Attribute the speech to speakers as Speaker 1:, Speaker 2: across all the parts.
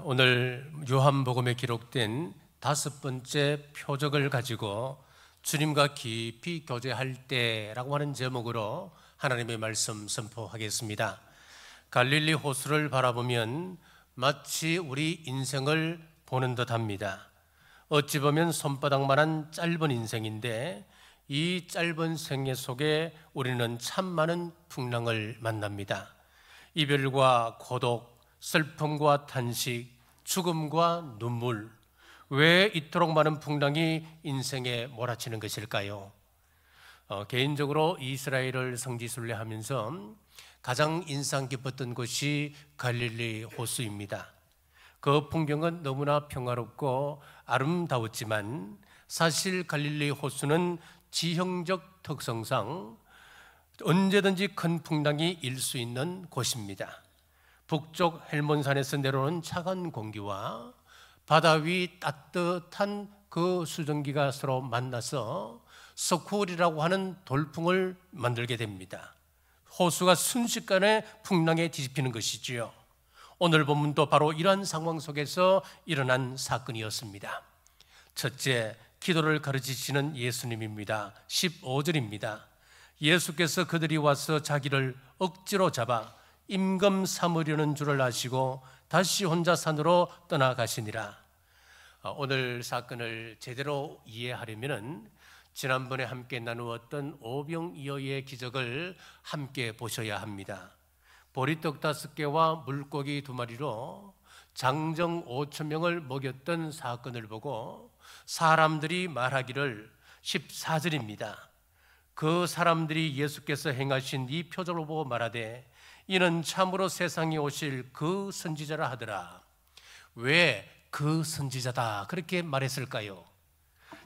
Speaker 1: 오늘 요한복음에 기록된 5번째 표적을 가지고 주님과 깊이 교제할 때라고 하는 제목으로 하나님의 말씀 선포하겠습니다. 갈릴리 호수를 바라보면 마치 우리 인생을 보는 듯합니다. 어찌 보면 손바닥만한 짧은 인생인데 이 짧은 생애 속에 우리는 참 많은 풍랑을 만납니다. 이별과 고독, 슬픔과 탄식, 죽음과 눈물, 왜 이토록 많은 풍랑이 인생에 몰아치는 것일까요? 개인적으로 이스라엘을 성지순례하면서 가장 인상 깊었던 곳이 갈릴리 호수입니다. 그 풍경은 너무나 평화롭고 아름다웠지만 사실 갈릴리 호수는 지형적 특성상 언제든지 큰 풍랑이 일 수 있는 곳입니다. 북쪽 헬몬산에서 내려오는 차가운 공기와 바다 위 따뜻한 그 수증기가 서로 만나서 서쿠울이라고 하는 돌풍을 만들게 됩니다. 호수가 순식간에 풍랑에 뒤집히는 것이지요. 오늘 본문도 바로 이러한 상황 속에서 일어난 사건이었습니다. 첫째, 기도를 가르치시는 예수님입니다. 15절입니다. 예수께서 그들이 와서 자기를 억지로 잡아 임금 삼으려는 줄을 아시고 다시 혼자 산으로 떠나가시니라. 오늘 사건을 제대로 이해하려면 지난번에 함께 나누었던 오병이어의 기적을 함께 보셔야 합니다. 보리떡 5개와 물고기 2마리로 장정 5,000명을 먹였던 사건을 보고 사람들이 말하기를 14절입니다. 그 사람들이 예수께서 행하신 이 표적을 보고 말하되 이는 참으로 세상에 오실 그 선지자라 하더라. 왜 그 선지자다 그렇게 말했을까요?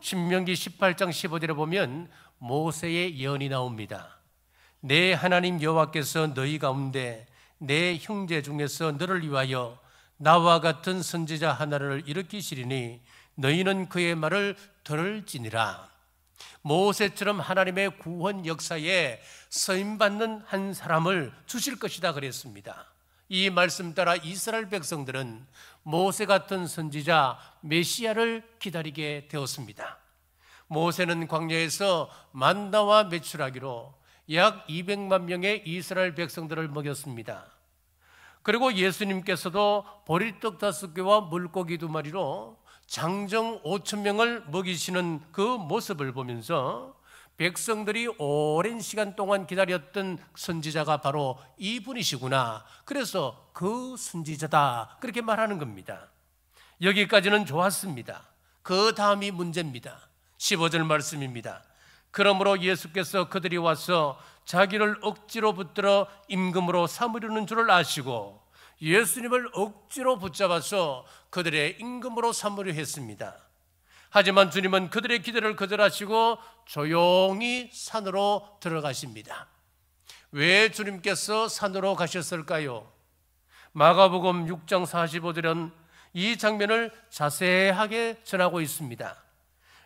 Speaker 1: 신명기 18장 15절에 보면 모세의 예언이 나옵니다. 내 하나님 여호와께서 너희 가운데 내 형제 중에서 너를 위하여 나와 같은 선지자 하나를 일으키시리니 너희는 그의 말을 들을지니라. 모세처럼 하나님의 구원 역사에 서임받는 한 사람을 주실 것이다 그랬습니다. 이 말씀 따라 이스라엘 백성들은 모세 같은 선지자 메시아를 기다리게 되었습니다. 모세는 광야에서 만나와 메추라기로 약 200만 명의 이스라엘 백성들을 먹였습니다. 그리고 예수님께서도 보리떡 5개와 물고기 2마리로 장정 5,000명을 먹이시는 그 모습을 보면서 백성들이 오랜 시간 동안 기다렸던 선지자가 바로 이분이시구나. 그래서 그 선지자다 그렇게 말하는 겁니다. 여기까지는 좋았습니다. 그 다음이 문제입니다. 15절 말씀입니다. 그러므로 예수께서 그들이 와서 자기를 억지로 붙들어 임금으로 삼으려는 줄을 아시고 예수님을 억지로 붙잡아서 그들의 임금으로 삼으려 했습니다. 하지만 주님은 그들의 기대를 거절하시고 조용히 산으로 들어가십니다. 왜 주님께서 산으로 가셨을까요? 마가복음 6장 45절은 이 장면을 자세하게 전하고 있습니다.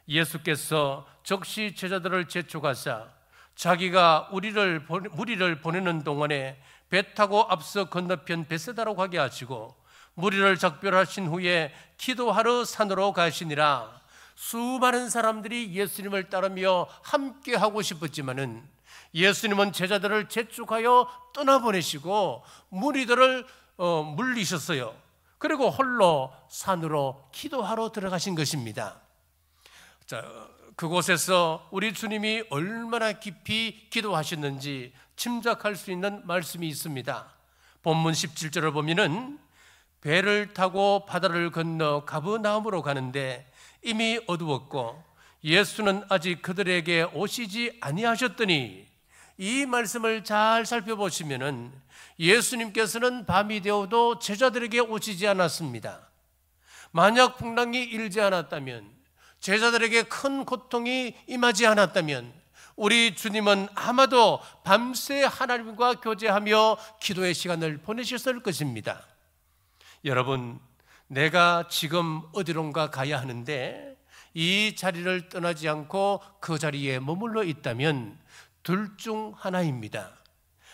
Speaker 1: 예수께서 즉시 제자들을 재촉하사 자기가 무리를 보내는 동안에 배 타고 앞서 건너편 베세다로 가게 하시고 무리를 작별하신 후에 기도하러 산으로 가시니라. 수많은 사람들이 예수님을 따르며 함께 하고 싶었지만은 예수님은 제자들을 재촉하여 떠나보내시고 무리들을 물리셨어요. 그리고 홀로 산으로 기도하러 들어가신 것입니다. 자, 그곳에서 우리 주님이 얼마나 깊이 기도하셨는지 짐작할 수 있는 말씀이 있습니다. 본문 17절을 보면은 배를 타고 바다를 건너 가버나움으로 가는데 이미 어두웠고 예수는 아직 그들에게 오시지 아니하셨더니, 이 말씀을 잘 살펴보시면은 예수님께서는 밤이 되어도 제자들에게 오시지 않았습니다. 만약 풍랑이 일지 않았다면, 제자들에게 큰 고통이 임하지 않았다면 우리 주님은 아마도 밤새 하나님과 교제하며 기도의 시간을 보내셨을 것입니다. 여러분, 내가 지금 어디론가 가야 하는데 이 자리를 떠나지 않고 그 자리에 머물러 있다면 둘 중 하나입니다.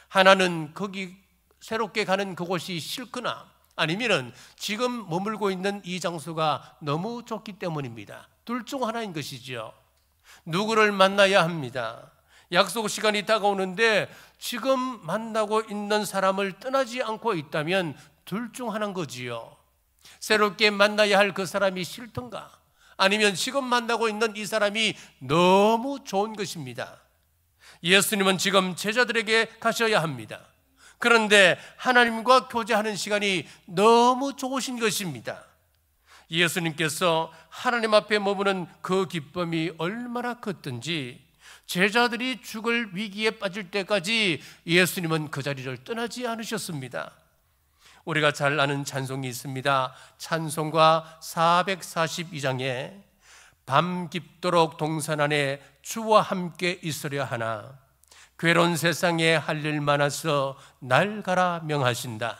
Speaker 1: 하나는 거기 새롭게 가는 그곳이 싫거나 아니면은 지금 머물고 있는 이 장소가 너무 좋기 때문입니다. 둘 중 하나인 것이죠. 누구를 만나야 합니다. 약속 시간이 다가오는데 지금 만나고 있는 사람을 떠나지 않고 있다면 둘 중 하나인 거지요. 새롭게 만나야 할 그 사람이 싫던가, 아니면 지금 만나고 있는 이 사람이 너무 좋은 것입니다. 예수님은 지금 제자들에게 가셔야 합니다. 그런데 하나님과 교제하는 시간이 너무 좋으신 것입니다. 예수님께서 하나님 앞에 머무는 그 기쁨이 얼마나 컸든지 제자들이 죽을 위기에 빠질 때까지 예수님은 그 자리를 떠나지 않으셨습니다. 우리가 잘 아는 찬송이 있습니다. 찬송가 442장에 밤 깊도록 동산 안에 주와 함께 있으려 하나 괴로운 세상에 할 일 많아서 날 가라 명하신다.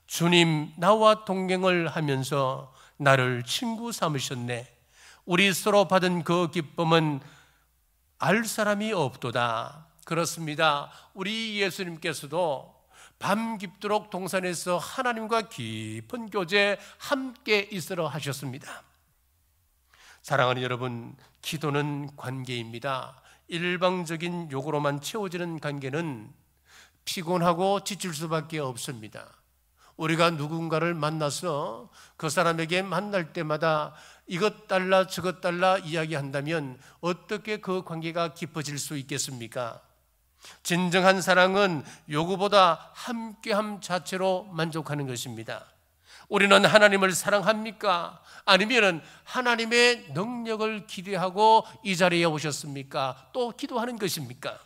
Speaker 1: 주님 나와 동행을 하면서 나를 친구 삼으셨네. 우리 서로 받은 그 기쁨은 알 사람이 없도다. 그렇습니다. 우리 예수님께서도 밤 깊도록 동산에서 하나님과 깊은 교제 함께 있으러 하셨습니다. 사랑하는 여러분, 기도는 관계입니다. 일방적인 욕으로만 채워지는 관계는 피곤하고 지칠 수밖에 없습니다. 우리가 누군가를 만나서 그 사람에게 만날 때마다 이것 달라 저것 달라 이야기한다면 어떻게 그 관계가 깊어질 수 있겠습니까? 진정한 사랑은 요구보다 함께함 자체로 만족하는 것입니다. 우리는 하나님을 사랑합니까? 아니면 하나님의 능력을 기대하고 이 자리에 오셨습니까? 또 기도하는 것입니까?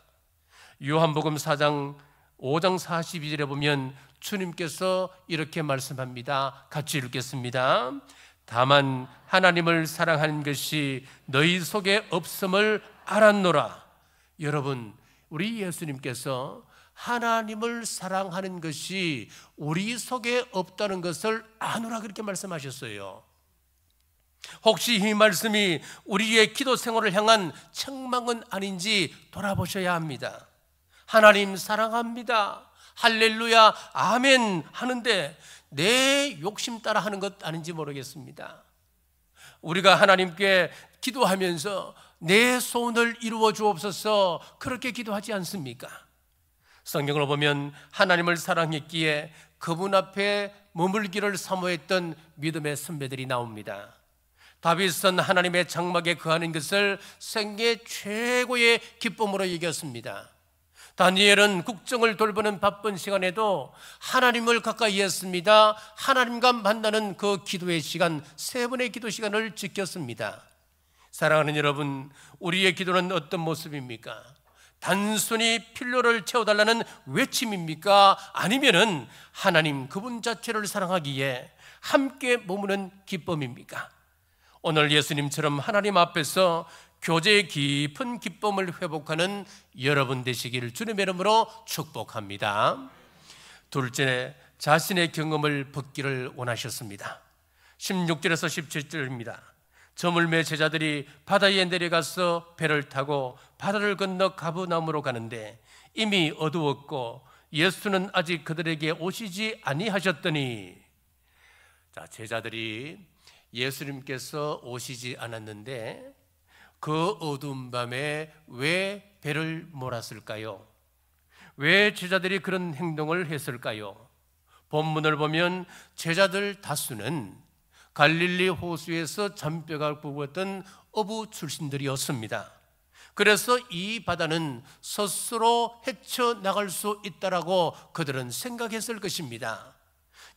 Speaker 1: 요한복음 4장 5장 42절에 보면 주님께서 이렇게 말씀합니다. 같이 읽겠습니다. 다만 하나님을 사랑하는 것이 너희 속에 없음을 알았노라. 여러분, 우리 예수님께서 하나님을 사랑하는 것이 우리 속에 없다는 것을 아노라 그렇게 말씀하셨어요. 혹시 이 말씀이 우리의 기도 생활을 향한 책망은 아닌지 돌아보셔야 합니다. 하나님 사랑합니다, 할렐루야, 아멘 하는데 내 욕심 따라 하는 것 아닌지 모르겠습니다. 우리가 하나님께 기도하면서 내 소원을 이루어 주옵소서 그렇게 기도하지 않습니까? 성경을 보면 하나님을 사랑했기에 그분 앞에 머물기를 사모했던 믿음의 선배들이 나옵니다. 다윗은 하나님의 장막에 거하는 것을 생애 최고의 기쁨으로 여겼습니다. 다니엘은 국정을 돌보는 바쁜 시간에도 하나님을 가까이 했습니다. 하나님과 만나는 그 기도의 시간, 3번의 기도 시간을 지켰습니다. 사랑하는 여러분, 우리의 기도는 어떤 모습입니까? 단순히 필요를 채워달라는 외침입니까? 아니면은 하나님 그분 자체를 사랑하기에 함께 머무는 기쁨입니까? 오늘 예수님처럼 하나님 앞에서 교제의 깊은 기쁨을 회복하는 여러분 되시기를 주님의 이름으로 축복합니다. 둘째, 자신의 경험을 벗기를 원하셨습니다. 16절에서 17절입니다. 저물매 제자들이 바다에 내려가서 배를 타고 바다를 건너 가브나움으로 가는데 이미 어두웠고 예수는 아직 그들에게 오시지 아니하셨더니, 제자들이 예수님께서 오시지 않았는데 그 어두운 밤에 왜 배를 몰았을까요? 왜 제자들이 그런 행동을 했을까요? 본문을 보면 제자들 다수는 갈릴리 호수에서 잔뼈가 굵었던 어부 출신들이었습니다. 그래서 이 바다는 스스로 헤쳐나갈 수 있다라고 그들은 생각했을 것입니다.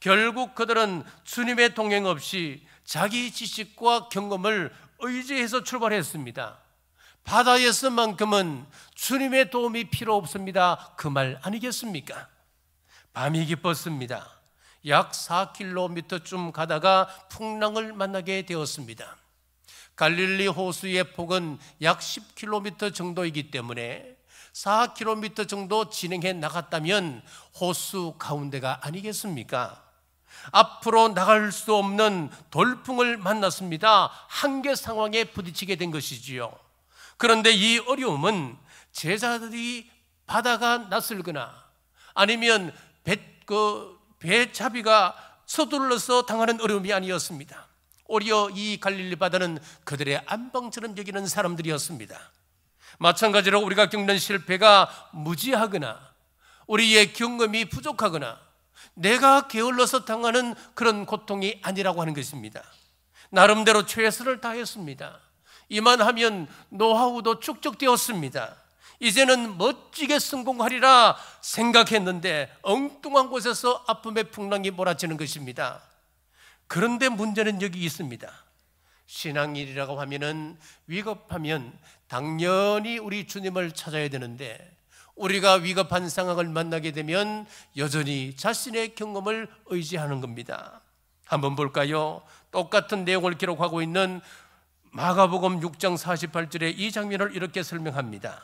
Speaker 1: 결국 그들은 주님의 동행 없이 자기 지식과 경험을 의지해서 출발했습니다. 바다에서만큼은 주님의 도움이 필요 없습니다. 그 말 아니겠습니까? 밤이 깊었습니다. 약 4km쯤 가다가 풍랑을 만나게 되었습니다. 갈릴리 호수의 폭은 약 10km 정도이기 때문에 4km 정도 진행해 나갔다면 호수 가운데가 아니겠습니까? 앞으로 나갈 수 없는 돌풍을 만났습니다. 한계 상황에 부딪히게 된 것이지요. 그런데 이 어려움은 제자들이 바다가 낯설거나 아니면 배차비가 서둘러서 당하는 어려움이 아니었습니다. 오히려 이 갈릴리 바다는 그들의 안방처럼 여기는 사람들이었습니다. 마찬가지로 우리가 겪는 실패가 무지하거나 우리의 경험이 부족하거나 내가 게을러서 당하는 그런 고통이 아니라고 하는 것입니다. 나름대로 최선을 다했습니다. 이만하면 노하우도 축적되었습니다. 이제는 멋지게 성공하리라 생각했는데 엉뚱한 곳에서 아픔의 풍랑이 몰아치는 것입니다. 그런데 문제는 여기 있습니다. 신앙일이라고 하면은 위급하면 당연히 우리 주님을 찾아야 되는데 우리가 위급한 상황을 만나게 되면 여전히 자신의 경험을 의지하는 겁니다. 한번 볼까요? 똑같은 내용을 기록하고 있는 마가복음 6장 48절에 이 장면을 이렇게 설명합니다.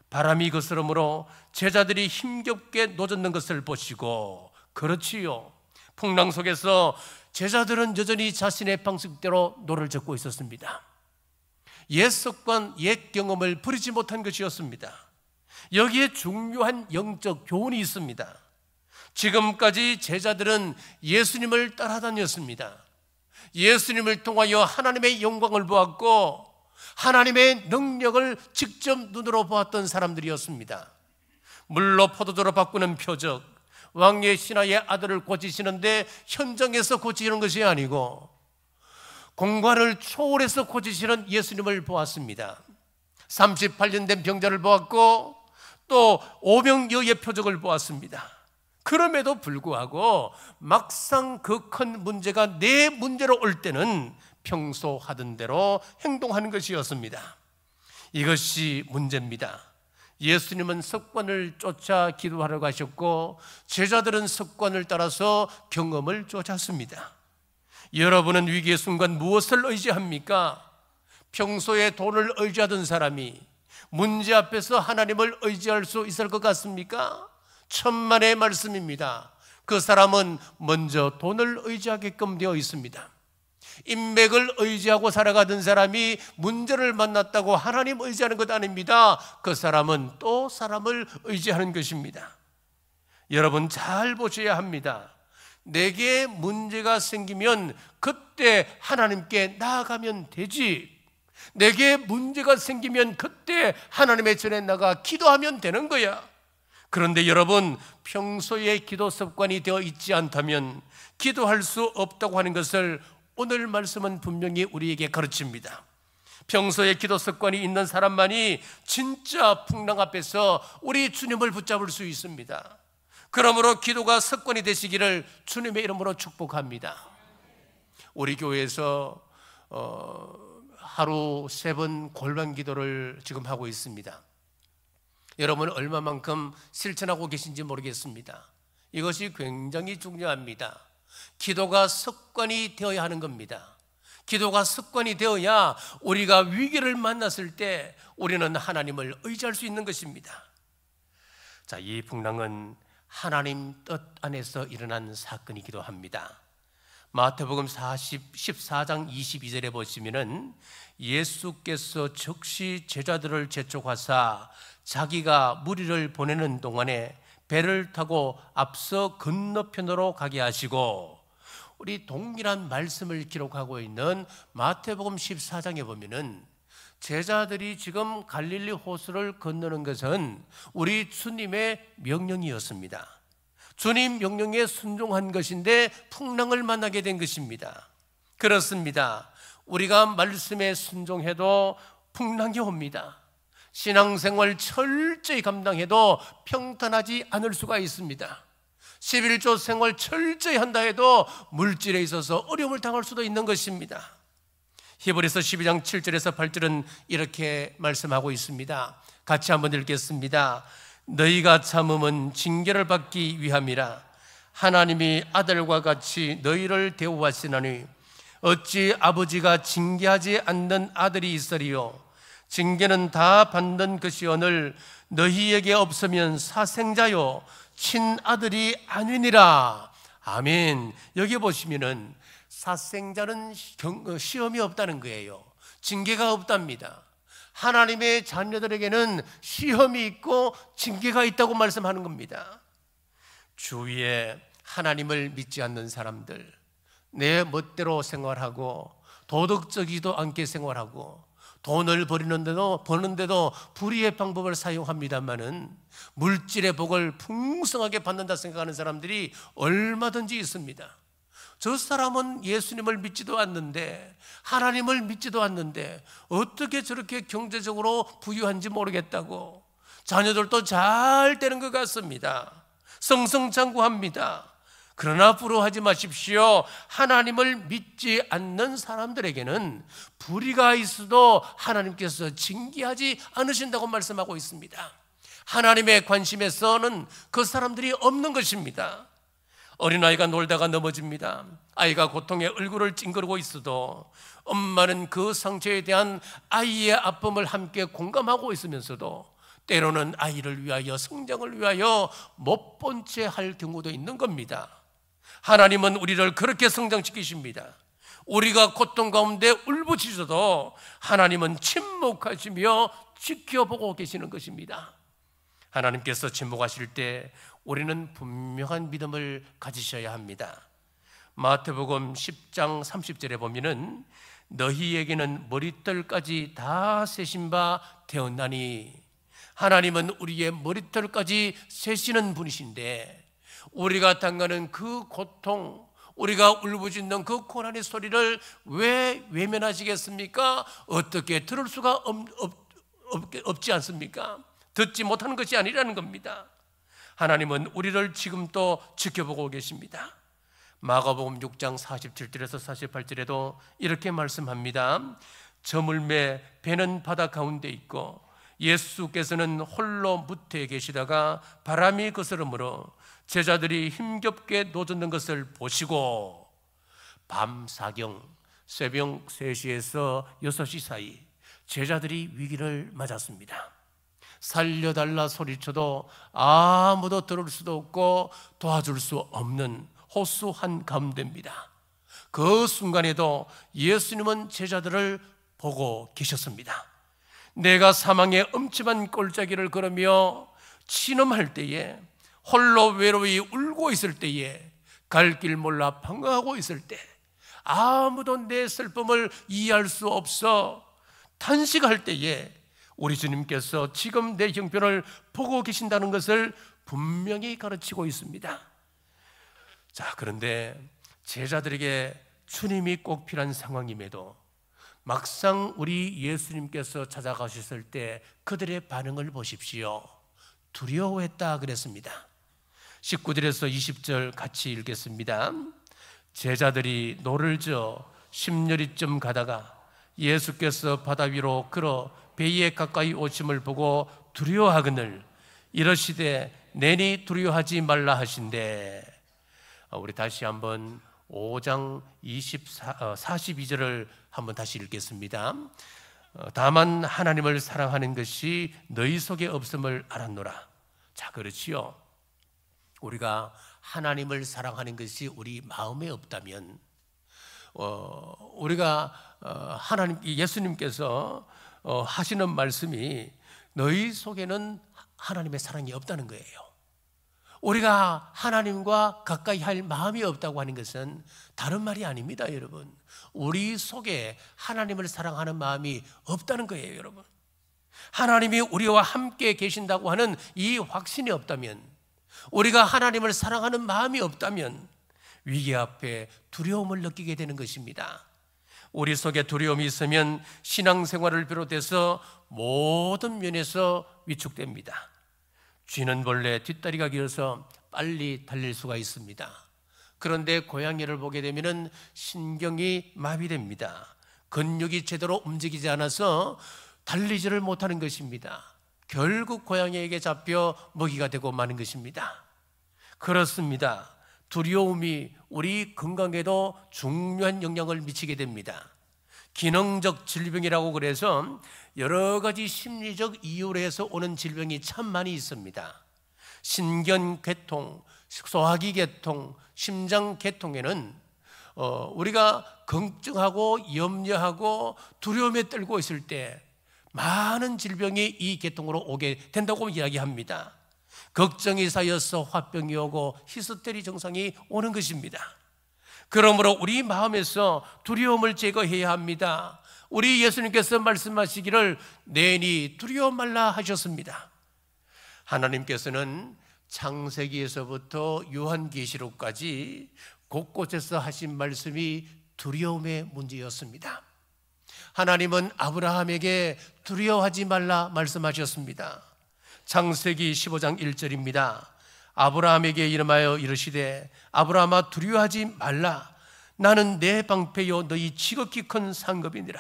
Speaker 1: 바람이 거스름으로 제자들이 힘겹게 노젓는 것을 보시고, 그렇지요, 풍랑 속에서 제자들은 여전히 자신의 방식대로 노를 젓고 있었습니다. 옛 습관, 옛 경험을 버리지 못한 것이었습니다. 여기에 중요한 영적 교훈이 있습니다. 지금까지 제자들은 예수님을 따라다녔습니다. 예수님을 통하여 하나님의 영광을 보았고 하나님의 능력을 직접 눈으로 보았던 사람들이었습니다. 물로 포도주로 바꾸는 표적, 왕의 신하의 아들을 고치시는데 현장에서 고치시는 것이 아니고 공간을 초월해서 고치시는 예수님을 보았습니다. 38년 된 병자를 보았고 또 오병이어의 표적을 보았습니다. 그럼에도 불구하고 막상 그 큰 문제가 내 문제로 올 때는 평소 하던 대로 행동하는 것이었습니다. 이것이 문제입니다. 예수님은 습관을 쫓아 기도하러 가셨고 제자들은 습관을 따라서 경험을 쫓았습니다. 여러분은 위기의 순간 무엇을 의지합니까? 평소에 돈을 의지하던 사람이 문제 앞에서 하나님을 의지할 수 있을 것 같습니까? 천만의 말씀입니다. 그 사람은 먼저 돈을 의지하게끔 되어 있습니다. 인맥을 의지하고 살아가던 사람이 문제를 만났다고 하나님 의지하는 것 아닙니다. 그 사람은 또 사람을 의지하는 것입니다. 여러분 잘 보셔야 합니다. 내게 문제가 생기면 그때 하나님께 나아가면 되지, 내게 문제가 생기면 그때 하나님의 전에 나가 기도하면 되는 거야. 그런데 여러분, 평소에 기도 습관이 되어 있지 않다면 기도할 수 없다고 하는 것을 오늘 말씀은 분명히 우리에게 가르칩니다. 평소에 기도 습관이 있는 사람만이 진짜 풍랑 앞에서 우리 주님을 붙잡을 수 있습니다. 그러므로 기도가 습관이 되시기를 주님의 이름으로 축복합니다. 우리 교회에서 하루 3번 골반 기도를 지금 하고 있습니다. 여러분 얼마만큼 실천하고 계신지 모르겠습니다. 이것이 굉장히 중요합니다. 기도가 습관이 되어야 하는 겁니다. 기도가 습관이 되어야 우리가 위기를 만났을 때 우리는 하나님을 의지할 수 있는 것입니다. 자, 이 풍랑은 하나님 뜻 안에서 일어난 사건이기도 합니다. 마태복음 14장 22절에 보시면은 예수께서 즉시 제자들을 재촉하사 자기가 무리를 보내는 동안에 배를 타고 앞서 건너편으로 가게 하시고, 우리 동일한 말씀을 기록하고 있는 마태복음 14장에 보면은 제자들이 지금 갈릴리 호수를 건너는 것은 우리 주님의 명령이었습니다. 주님 명령에 순종한 것인데 풍랑을 만나게 된 것입니다. 그렇습니다. 우리가 말씀에 순종해도 풍랑이 옵니다. 신앙생활 철저히 감당해도 평탄하지 않을 수가 있습니다. 11조 생활 철저히 한다 해도 물질에 있어서 어려움을 당할 수도 있는 것입니다. 히브리서 12장 7절에서 8절은 이렇게 말씀하고 있습니다. 같이 한번 읽겠습니다. 너희가 참음은 징계를 받기 위함이라. 하나님이 아들과 같이 너희를 대우하시나니 어찌 아버지가 징계하지 않는 아들이 있으리요. 징계는 다 받는 것이오늘 너희에게 없으면 사생자요 친아들이 아니니라. 아멘. 여기 보시면은 사생자는 시험이 없다는 거예요. 징계가 없답니다. 하나님의 자녀들에게는 시험이 있고 징계가 있다고 말씀하는 겁니다. 주위에 하나님을 믿지 않는 사람들, 내 멋대로 생활하고 도덕적이지도 않게 생활하고 돈을 버는데도 불의의 방법을 사용합니다마는 물질의 복을 풍성하게 받는다 생각하는 사람들이 얼마든지 있습니다. 저 사람은 예수님을 믿지도 않는데, 하나님을 믿지도 않는데 어떻게 저렇게 경제적으로 부유한지 모르겠다고, 자녀들도 잘 되는 것 같습니다. 성성장구합니다. 그러나 부러워하지 마십시오. 하나님을 믿지 않는 사람들에게는 불의가 있어도 하나님께서 징계하지 않으신다고 말씀하고 있습니다. 하나님의 관심에서는 그 사람들이 없는 것입니다. 어린아이가 놀다가 넘어집니다. 아이가 고통에 얼굴을 찡그리고 있어도 엄마는 그 상처에 대한 아이의 아픔을 함께 공감하고 있으면서도 때로는 아이를 위하여, 성장을 위하여 못 본 채 할 경우도 있는 겁니다. 하나님은 우리를 그렇게 성장시키십니다. 우리가 고통 가운데 울부짖어도 하나님은 침묵하시며 지켜보고 계시는 것입니다. 하나님께서 침묵하실 때 우리는 분명한 믿음을 가지셔야 합니다. 마태복음 10장 30절에 보면은 너희에게는 머리털까지 다 세신 바 되었나니, 하나님은 우리의 머리털까지 세시는 분이신데 우리가 당하는 그 고통, 우리가 울부짖는 그 고난의 소리를 왜 외면하시겠습니까? 어떻게 들을 수가 없지 않습니까? 듣지 못하는 것이 아니라는 겁니다. 하나님은 우리를 지금도 지켜보고 계십니다. 마가복음 6장 47절에서 48절에도 이렇게 말씀합니다. 저물매 배는 바다 가운데 있고 예수께서는 홀로 무태에 계시다가 바람이 거스름으로 제자들이 힘겹게 노젓는 것을 보시고 밤 사경 새벽 3시에서 6시 사이 제자들이 위기를 맞았습니다. 살려달라 소리쳐도 아무도 들을 수도 없고 도와줄 수 없는 호수한 가운데입니다. 그 순간에도 예수님은 제자들을 보고 계셨습니다. 내가 사망의 음침한 골짜기를 걸으며 신음할 때에, 홀로 외로이 울고 있을 때에, 갈 길 몰라 방황하고 있을 때, 아무도 내 슬픔을 이해할 수 없어 탄식할 때에 우리 주님께서 지금 내 형편을 보고 계신다는 것을 분명히 가르치고 있습니다. 자, 그런데 제자들에게 주님이 꼭 필요한 상황임에도 막상 우리 예수님께서 찾아가셨을 때 그들의 반응을 보십시오. 두려워했다 그랬습니다. 19절에서 20절 같이 읽겠습니다. 제자들이 노를 저어 십여리쯤 가다가 예수께서 바다 위로 걸어 배에 가까이 오심을 보고 두려워하거늘 이러시되 내니 두려워하지 말라 하신대. 우리 다시 한번 5장 42절을 한번 다시 읽겠습니다. 다만 하나님을 사랑하는 것이 너희 속에 없음을 알았노라. 자, 그렇지요. 우리가 하나님을 사랑하는 것이 우리 마음에 없다면, 우리가 예수님께서 하시는 말씀이 너희 속에는 하나님의 사랑이 없다는 거예요. 우리가 하나님과 가까이 할 마음이 없다고 하는 것은 다른 말이 아닙니다, 여러분. 우리 속에 하나님을 사랑하는 마음이 없다는 거예요, 여러분. 하나님이 우리와 함께 계신다고 하는 이 확신이 없다면, 우리가 하나님을 사랑하는 마음이 없다면 위기 앞에 두려움을 느끼게 되는 것입니다. 우리 속에 두려움이 있으면 신앙생활을 비롯해서 모든 면에서 위축됩니다. 쥐는 본래 뒷다리가 길어서 빨리 달릴 수가 있습니다. 그런데 고양이를 보게 되면 신경이 마비됩니다. 근육이 제대로 움직이지 않아서 달리지를 못하는 것입니다. 결국 고양이에게 잡혀 먹이가 되고 마는 것입니다. 그렇습니다. 두려움이 우리 건강에도 중요한 영향을 미치게 됩니다. 기능적 질병이라고 그래서 여러 가지 심리적 이유로 해서 오는 질병이 참 많이 있습니다. 신경계통, 소화기계통, 심장계통에는 우리가 걱정하고 염려하고 두려움에 떨고 있을 때 많은 질병이 이 계통으로 오게 된다고 이야기합니다. 걱정이 쌓여서 화병이 오고 히스테리 증상이 오는 것입니다. 그러므로 우리 마음에서 두려움을 제거해야 합니다. 우리 예수님께서 말씀하시기를 내니 두려워 말라 하셨습니다. 하나님께서는 창세기에서부터 요한계시록까지 곳곳에서 하신 말씀이 두려움의 문제였습니다. 하나님은 아브라함에게 두려워하지 말라 말씀하셨습니다. 창세기 15장 1절입니다. 아브라함에게 이름하여 이르시되 아브라함아 두려워하지 말라. 나는 내 방패요 너희 지극히 큰 상급이니라.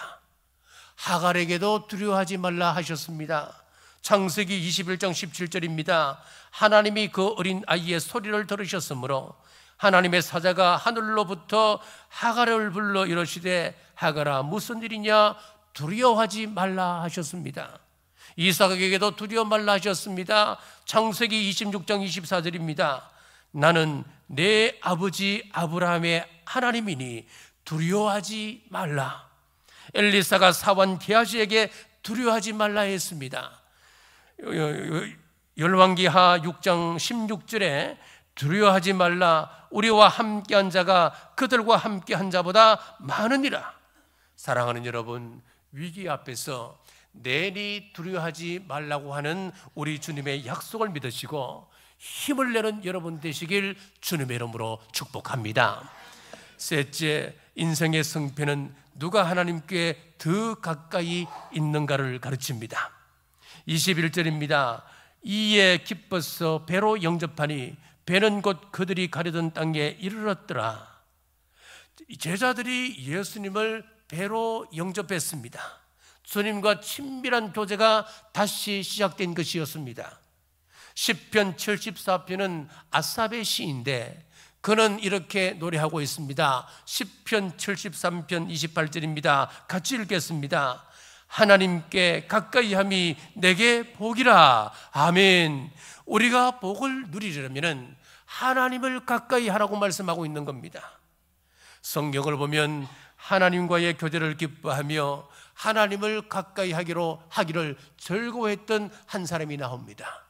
Speaker 1: 하갈에게도 두려워하지 말라 하셨습니다. 창세기 21장 17절입니다. 하나님이 그 어린 아이의 소리를 들으셨으므로 하나님의 사자가 하늘로부터 하갈을 불러 이르시되 하갈아 무슨 일이냐 두려워하지 말라 하셨습니다. 이삭에게도 두려워 말라 하셨습니다. 창세기 26장 24절입니다. 나는 내 아버지 아브라함의 하나님이니 두려워하지 말라. 엘리사가 사원 게하시에게 두려워하지 말라 했습니다. 열왕기하 6장 16절에 두려워하지 말라. 우리와 함께한 자가 그들과 함께한 자보다 많으니라. 사랑하는 여러분, 위기 앞에서 내니 두려워하지 말라고 하는 우리 주님의 약속을 믿으시고 힘을 내는 여러분 되시길 주님의 이름으로 축복합니다. 셋째, 인생의 승패는 누가 하나님께 더 가까이 있는가를 가르칩니다. 21절입니다. 이에 기뻐서 배로 영접하니 배는 곧 그들이 가려던 땅에 이르렀더라. 제자들이 예수님을 배로 영접했습니다. 주님과 친밀한 교제가 다시 시작된 것이었습니다. 시편 74편은 아삽의 시인데 그는 이렇게 노래하고 있습니다. 시편 73편 28절입니다. 같이 읽겠습니다. 하나님께 가까이함이 내게 복이라. 아멘. 우리가 복을 누리려면 하나님을 가까이 하라고 말씀하고 있는 겁니다. 성경을 보면 하나님과의 교제를 기뻐하며 하나님을 가까이 하기를 즐거워했던 한 사람이 나옵니다.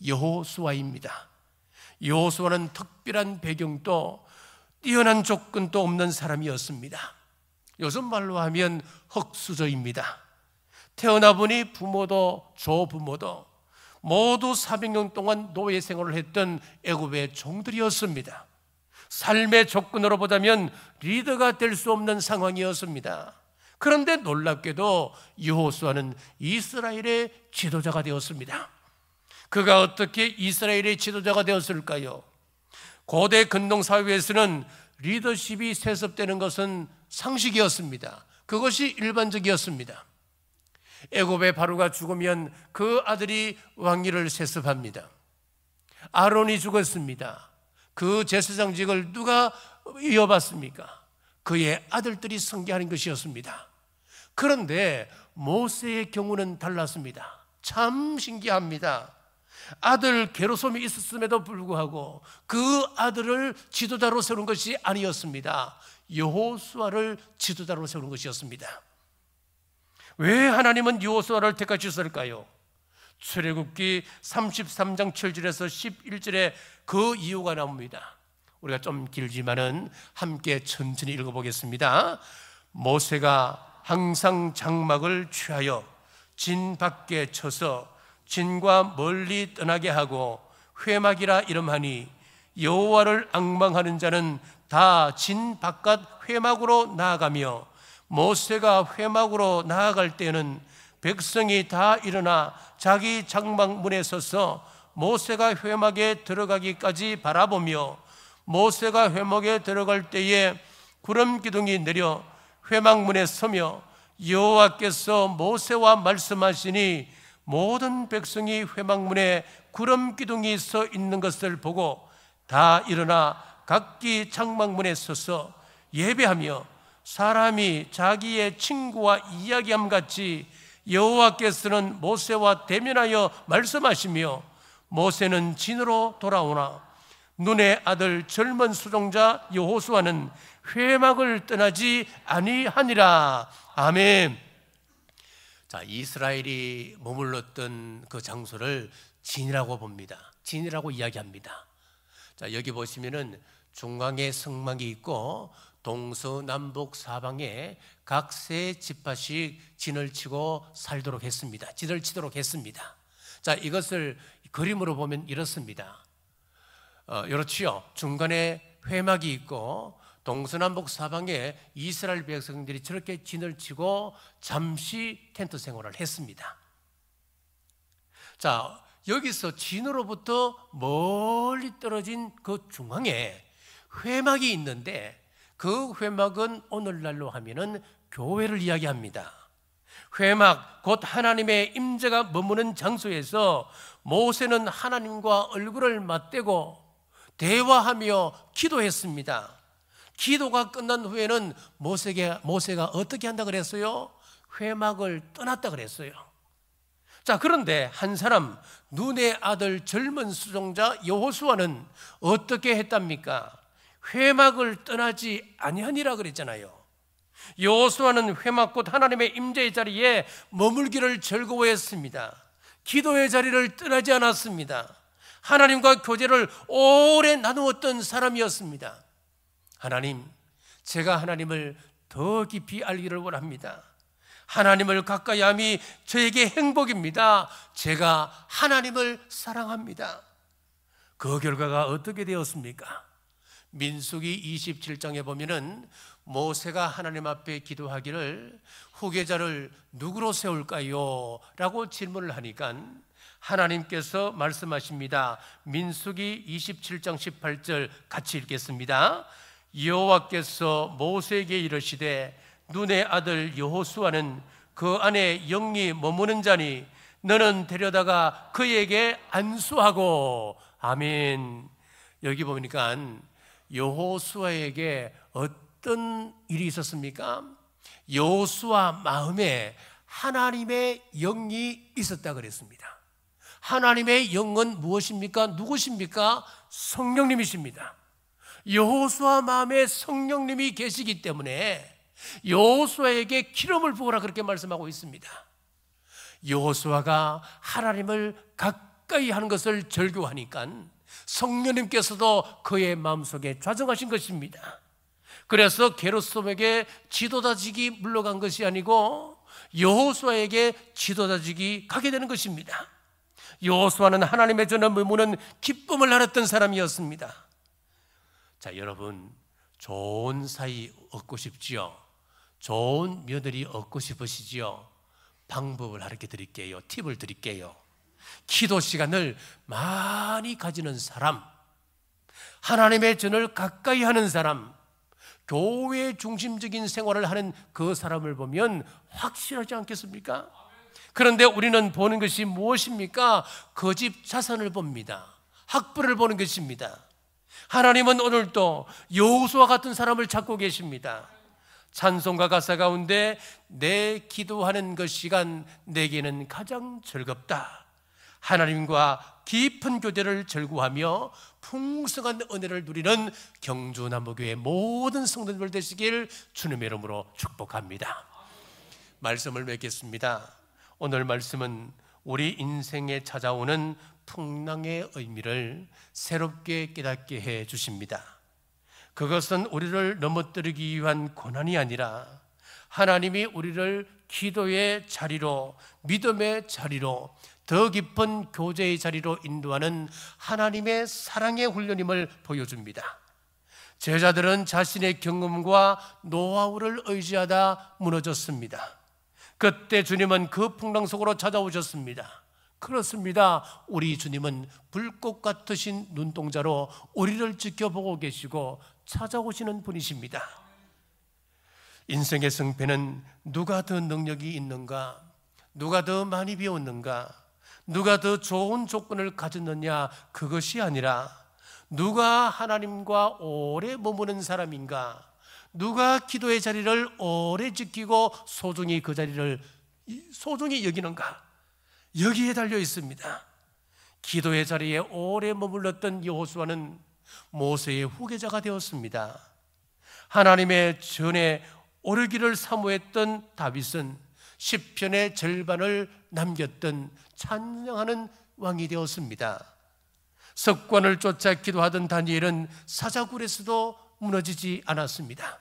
Speaker 1: 여호수아입니다. 여호수아는 특별한 배경도 뛰어난 조건도 없는 사람이었습니다. 요즘 말로 하면 흙수저입니다. 태어나 보니 부모도 조부모도 모두 400년 동안 노예 생활을 했던 애굽의 종들이었습니다. 삶의 조건으로 보자면 리더가 될 수 없는 상황이었습니다. 그런데 놀랍게도 여호수아는 이스라엘의 지도자가 되었습니다. 그가 어떻게 이스라엘의 지도자가 되었을까요? 고대 근동사회에서는 리더십이 세습되는 것은 상식이었습니다. 그것이 일반적이었습니다. 애굽의 바로가 죽으면 그 아들이 왕위를 세습합니다. 아론이 죽었습니다. 그 제사장직을 누가 이어받습니까? 그의 아들들이 승계하는 것이었습니다. 그런데 모세의 경우는 달랐습니다. 참 신기합니다. 아들 게르솜이 있었음에도 불구하고 그 아들을 지도자로 세운 것이 아니었습니다. 여호수아를 지도자로 세운 것이었습니다. 왜 하나님은 여호수아를 택하셨을까요? 출애굽기 33장 7절에서 11절에 그 이유가 나옵니다. 우리가 좀 길지만은 함께 천천히 읽어보겠습니다. 모세가 항상 장막을 취하여 진 밖에 쳐서 진과 멀리 떠나게 하고 회막이라 이름하니 여호와를 앙망하는 자는 다 진 바깥 회막으로 나아가며 모세가 회막으로 나아갈 때는 백성이 다 일어나 자기 장막 문에 서서 모세가 회막에 들어가기까지 바라보며 모세가 회막에 들어갈 때에 구름 기둥이 내려 회막 문에 서며 여호와께서 모세와 말씀하시니 모든 백성이 회막 문에 구름 기둥이 서 있는 것을 보고 다 일어나 각기 장막 문에 서서 예배하며 사람이 자기의 친구와 이야기함 같이 여호와께서는 모세와 대면하여 말씀하시며 모세는 진으로 돌아오나 눈의 아들 젊은 수종자 여호수아는 회막을 떠나지 아니하니라. 아멘. 자, 이스라엘이 머물렀던 그 장소를 진이라고 봅니다. 진이라고 이야기합니다. 자, 여기 보시면은 중앙에 성막이 있고 동서남북 사방에 각 세 지파씩 진을 치고 살도록 했습니다. 진을 치도록 했습니다. 자, 이것을 그림으로 보면 이렇습니다. 이렇지요. 중간에 회막이 있고 동서남북 사방에 이스라엘 백성들이 저렇게 진을 치고 잠시 텐트 생활을 했습니다. 자, 여기서 진으로부터 멀리 떨어진 그 중앙에 회막이 있는데 그 회막은 오늘날로 하면은 교회를 이야기합니다. 회막, 곧 하나님의 임재가 머무는 장소에서 모세는 하나님과 얼굴을 맞대고 대화하며 기도했습니다. 기도가 끝난 후에는 모세가 어떻게 한다 그랬어요? 회막을 떠났다 그랬어요. 자, 그런데 한 사람, 눈의 아들 젊은 수종자 여호수아는 어떻게 했답니까? 회막을 떠나지 아니하니라 그랬잖아요. 여호수아는 회막 곧 하나님의 임재의 자리에 머물기를 즐거워했습니다. 기도의 자리를 떠나지 않았습니다. 하나님과 교제를 오래 나누었던 사람이었습니다. 하나님, 제가 하나님을 더 깊이 알기를 원합니다. 하나님을 가까이 함이 저에게 행복입니다. 제가 하나님을 사랑합니다. 그 결과가 어떻게 되었습니까? 민수기 27장에 보면은 모세가 하나님 앞에 기도하기를 후계자를 누구로 세울까요? 라고 질문을 하니까 하나님께서 말씀하십니다. 민수기 27장 18절 같이 읽겠습니다. 여호와께서 모세에게 이르시되 눈의 아들 여호수아는 그 안에 영이 머무는 자니 너는 데려다가 그에게 안수하고. 아멘. 여기 보니까 여호수아에게 어떤 일이 있었습니까? 여호수아 마음에 하나님의 영이 있었다 그랬습니다. 하나님의 영은 무엇입니까? 누구십니까? 성령님이십니다. 여호수아 마음에 성령님이 계시기 때문에 여호수아에게 기름을 부으라 그렇게 말씀하고 있습니다. 여호수아가 하나님을 가까이 하는 것을 절규하니까 성령님께서도 그의 마음속에 좌정하신 것입니다. 그래서 게르솜에게 지도자직이 물러간 것이 아니고 여호수아에게 지도자직이 가게 되는 것입니다. 여호수아는 하나님의 전에 머무는 기쁨을 나눴던 사람이었습니다. 자, 여러분, 좋은 사이 얻고 싶지요? 좋은 며느리 얻고 싶으시지요? 방법을 가르쳐 드릴게요. 팁을 드릴게요. 기도 시간을 많이 가지는 사람, 하나님의 전을 가까이 하는 사람, 교회 중심적인 생활을 하는 그 사람을 보면 확실하지 않겠습니까? 그런데 우리는 보는 것이 무엇입니까? 그 집 자산을 봅니다. 학부를 보는 것입니다. 하나님은 오늘도 여호수아 같은 사람을 찾고 계십니다. 찬송가 가사 가운데 내 기도하는 그 시간 내게는 가장 즐겁다. 하나님과 깊은 교제를 즐거워하며 풍성한 은혜를 누리는 경주남부교회 모든 성도들 되시길 주님의 이름으로 축복합니다. 말씀을 맺겠습니다. 오늘 말씀은 우리 인생에 찾아오는 풍랑의 의미를 새롭게 깨닫게 해 주십니다. 그것은 우리를 넘어뜨리기 위한 고난이 아니라 하나님이 우리를 기도의 자리로, 믿음의 자리로, 더 깊은 교제의 자리로 인도하는 하나님의 사랑의 훈련임을 보여줍니다. 제자들은 자신의 경험과 노하우를 의지하다 무너졌습니다. 그때 주님은 그 풍랑 속으로 찾아오셨습니다. 그렇습니다. 우리 주님은 불꽃 같으신 눈동자로 우리를 지켜보고 계시고 찾아오시는 분이십니다. 인생의 승패는 누가 더 능력이 있는가, 누가 더 많이 배웠는가, 누가 더 좋은 조건을 가졌느냐, 그것이 아니라 누가 하나님과 오래 머무는 사람인가, 누가 기도의 자리를 오래 지키고 소중히 그 자리를 소중히 여기는가, 여기에 달려 있습니다. 기도의 자리에 오래 머물렀던 여호수아는 모세의 후계자가 되었습니다. 하나님의 전에 오르기를 사모했던 다윗은 시편의 절반을 남겼던 찬양하는 왕이 되었습니다. 석관을 쫓아 기도하던 다니엘은 사자굴에서도 무너지지 않았습니다.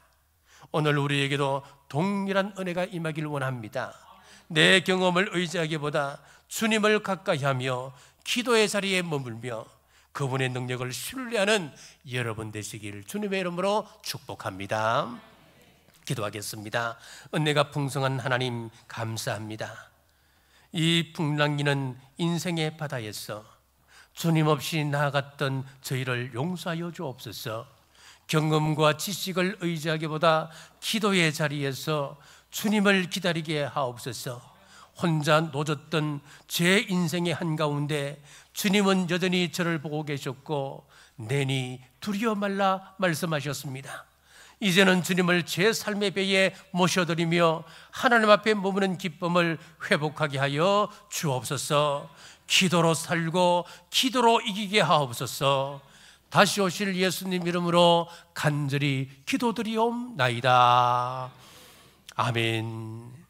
Speaker 1: 오늘 우리에게도 동일한 은혜가 임하길 원합니다. 내 경험을 의지하기보다 주님을 가까이하며 기도의 자리에 머물며 그분의 능력을 신뢰하는 여러분 되시길 주님의 이름으로 축복합니다. 기도하겠습니다. 은혜가 풍성한 하나님 감사합니다. 이 풍랑기는 인생의 바다에서 주님 없이 나아갔던 저희를 용서하여 주옵소서. 경험과 지식을 의지하기보다 기도의 자리에서 주님을 기다리게 하옵소서. 혼자 노졌던 제 인생의 한가운데 주님은 여전히 저를 보고 계셨고 내니 두려워 말라 말씀하셨습니다. 이제는 주님을 제 삶의 배에 모셔드리며 하나님 앞에 머무는 기쁨을 회복하게 하여 주옵소서. 기도로 살고 기도로 이기게 하옵소서. 다시 오실 예수님 이름으로 간절히 기도드리옵나이다. 아멘.